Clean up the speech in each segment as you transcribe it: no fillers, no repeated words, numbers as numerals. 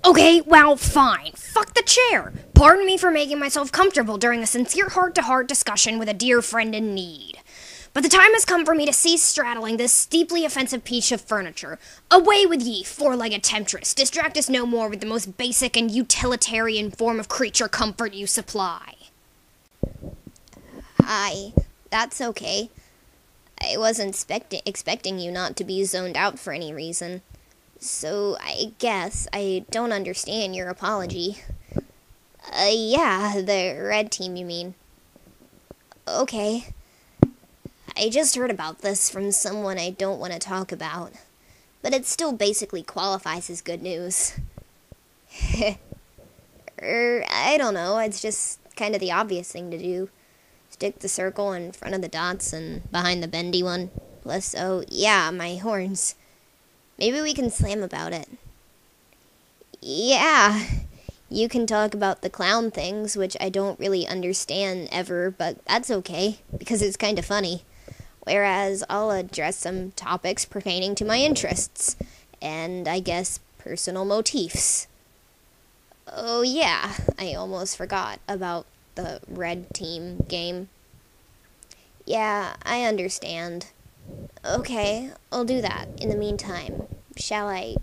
Okay, well, fine. Fuck the chair. Pardon me for making myself comfortable during a sincere heart-to-heart discussion with a dear friend in need. But the time has come for me to cease straddling this deeply offensive piece of furniture. Away with ye, four-legged temptress. Distract us no more with the most basic and utilitarian form of creature comfort you supply. Hi, that's okay. I wasn't expecting you not to be zoned out for any reason. So I guess I don't understand your apology. Yeah, the red team, you mean. Okay. I just heard about this from someone I don't want to talk about, but it still basically qualifies as good news. I don't know, it's just kind of the obvious thing to do. Stick the circle in front of the dots and behind the bendy one. Plus, oh, yeah, my horns. Maybe we can slam about it. Yeah, you can talk about the clown things, which I don't really understand ever, but that's okay, because it's kind of funny. Whereas I'll address some topics pertaining to my interests, and I guess personal motifs. Oh yeah, I almost forgot about the red team game. Yeah, I understand. Okay, I'll do that in the meantime. Shall I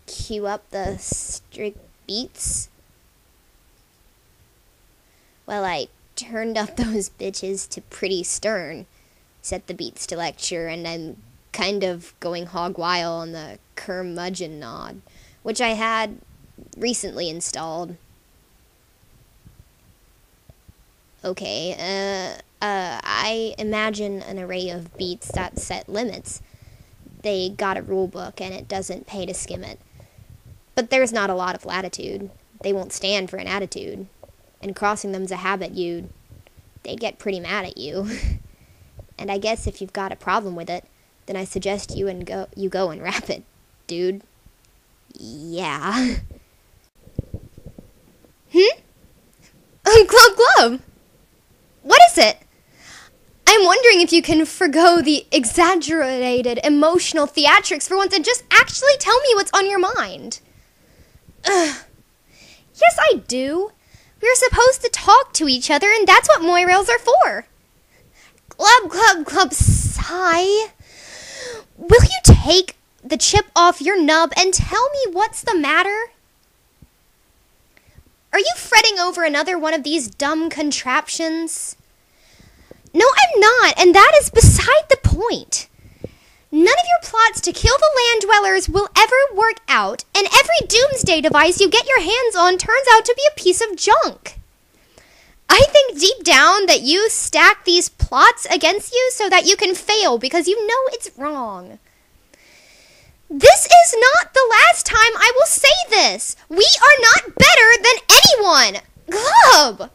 cue up the strict beats? Well, I turned up those bitches to pretty stern. Set the beats to lecture, and I'm kind of going hog wild on the curmudgeon nod, which I had recently installed. Okay, I imagine an array of beats that set limits. They got a rule book, and it doesn't pay to skim it. But there's not a lot of latitude. They won't stand for an attitude. And crossing them's a habit they'd get pretty mad at you. And I guess if you've got a problem with it, then I suggest you go and rap it, dude. Yeah. Glub. What is it? I'm wondering if you can forgo the exaggerated emotional theatrics for once and just actually tell me what's on your mind. Yes, I do. We're supposed to talk to each other, and that's what moirails are for. Glub, sigh. Will you take the chip off your nub and tell me what's the matter? Are you fretting over another one of these dumb contraptions? No, I'm not, and that is beside the point. None of your plots to kill the land dwellers will ever work out, and every doomsday device you get your hands on turns out to be a piece of junk. I think deep down that you stack these plots against you so that you can fail because you know it's wrong. This is not the last time I will say this. We are not better than anyone. Glub!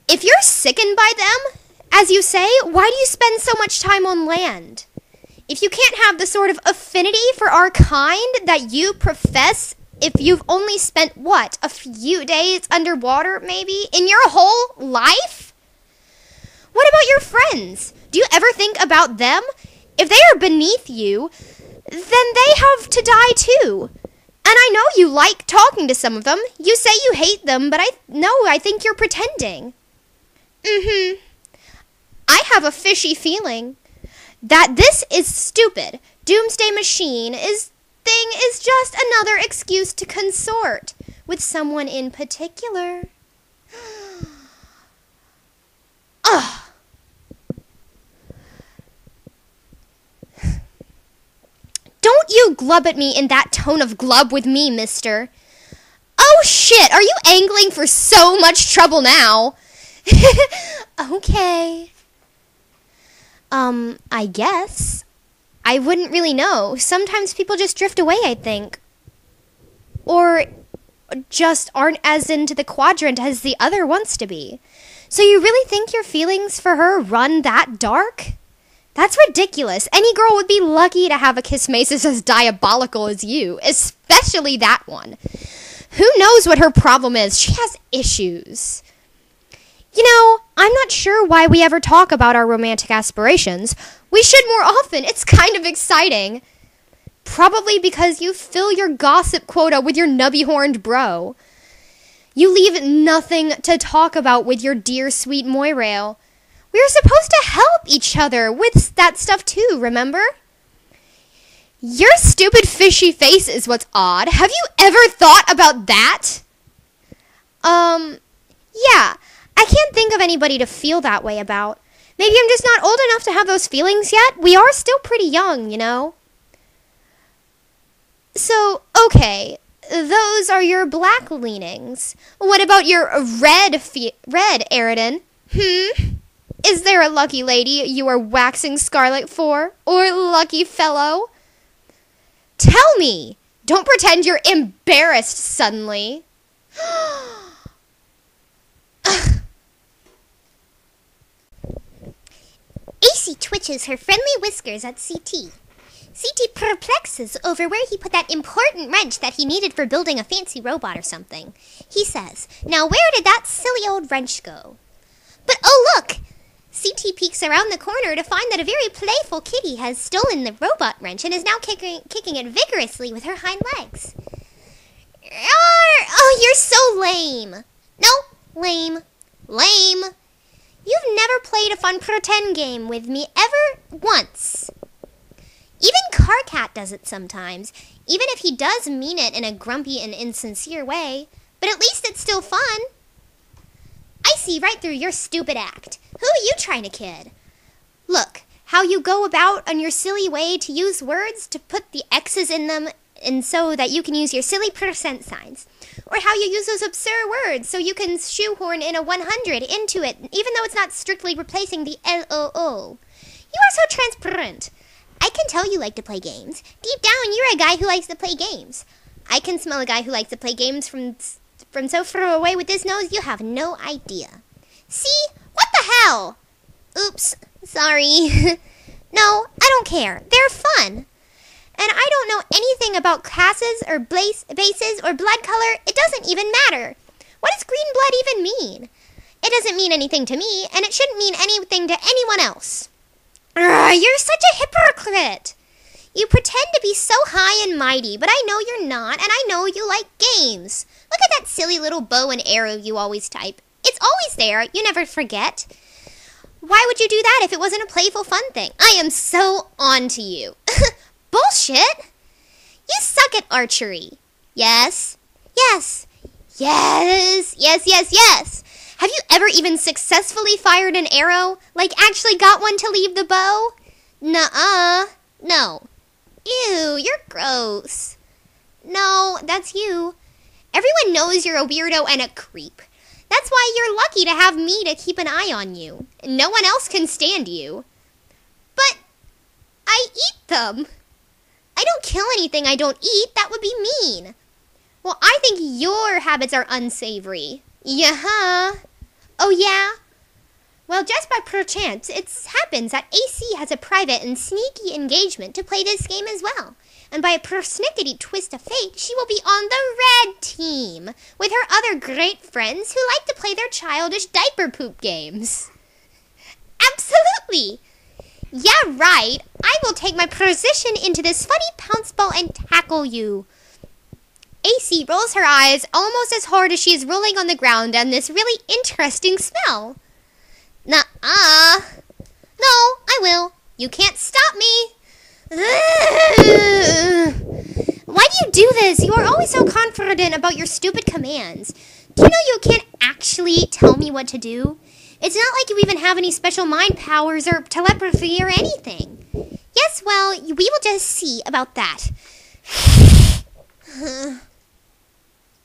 If you're sickened by them, as you say, why do you spend so much time on land? If you can't have the sort of affinity for our kind that you profess if you've only spent, what, a few days underwater, maybe, in your whole life? What about your friends? Do you ever think about them? If they are beneath you, then they have to die too. And I know you like talking to some of them. You say you hate them, but I think you're pretending. I have a fishy feeling that this is stupid. Doomsday Machine is just another excuse to consort with someone in particular. Ugh. Don't you glub at me in that tone of glub with me, mister. Oh shit, are you angling for so much trouble now? Okay. I guess. I wouldn't really know. Sometimes people just drift away, I think. Or just aren't as into the quadrant as the other wants to be. So you really think your feelings for her run that dark? That's ridiculous. Any girl would be lucky to have a kissmasis as diabolical as you, especially that one. Who knows what her problem is? She has issues. You know, I'm not sure why we ever talk about our romantic aspirations. We should more often. It's kind of exciting. Probably because you fill your gossip quota with your nubby-horned bro. You leave nothing to talk about with your dear sweet Moirail. We are supposed to help each other with that stuff too, remember? Your stupid fishy face is what's odd. Have you ever thought about that? Yeah. I can't think of anybody to feel that way about. Maybe I'm just not old enough to have those feelings yet. We are still pretty young, you know? So, okay, those are your black leanings. What about your red, Aridin? Is there a lucky lady you are waxing scarlet for? Or lucky fellow? Tell me! Don't pretend you're embarrassed suddenly. AC twitches her friendly whiskers at CT. CT perplexes over where he put that important wrench that he needed for building a fancy robot or something. He says, "Now where did that silly old wrench go?" But oh look! CT peeks around the corner to find that a very playful kitty has stolen the robot wrench and is now kicking it vigorously with her hind legs. Oh, you're so lame. No, lame. Lame. You've never played a fun pretend game with me ever once. Even Karkat does it sometimes, even if he does mean it in a grumpy and insincere way, but at least it's still fun. I see right through your stupid act. Who are you trying to kid? Look, how you go about on your silly way to use words to put the X's in them and so that you can use your silly percent signs. Or how you use those absurd words so you can shoehorn in a 100 into it, even though it's not strictly replacing the LOO. You are so transparent. I can tell you like to play games. Deep down, you're a guy who likes to play games. I can smell a guy who likes to play games from so far away with his nose, you have no idea. See? What the hell? Oops. Sorry. No, I don't care. They're fun. And I don't know anything about classes or bases or blood color. It doesn't even matter. What does green blood even mean? It doesn't mean anything to me, and it shouldn't mean anything to anyone else. You're such a hypocrite. You pretend to be so high and mighty, but I know you're not, and I know you like games. Look at that silly little bow and arrow you always type. It's always there. You never forget. Why would you do that if it wasn't a playful, fun thing? I am so on to you. Bullshit. You suck at archery. Yes. Yes. Yes. Yes, yes, yes. Have you ever even successfully fired an arrow? Like actually got one to leave the bow? Nuh-uh. No. Ew, you're gross. No, that's you. Everyone knows you're a weirdo and a creep. That's why you're lucky to have me to keep an eye on you. No one else can stand you. But I eat them. I don't kill anything I don't eat. That would be mean. Well, I think your habits are unsavory. Yeah. Oh, yeah? Well, just by perchance, it happens that AC has a private and sneaky engagement to play this game as well. And by a persnickety twist of fate, she will be on the red team with her other great friends who like to play their childish diaper poop games. Absolutely! Yeah, right. I will take my position into this funny pounce ball and tackle you. AC rolls her eyes almost as hard as she is rolling on the ground at this really interesting smell. Nuh-uh. No, I will. You can't stop me. Why do you do this? You are always so confident about your stupid commands. Do you know you can't actually tell me what to do? It's not like you even have any special mind powers or telepathy or anything. Yes, well, we will just see about that.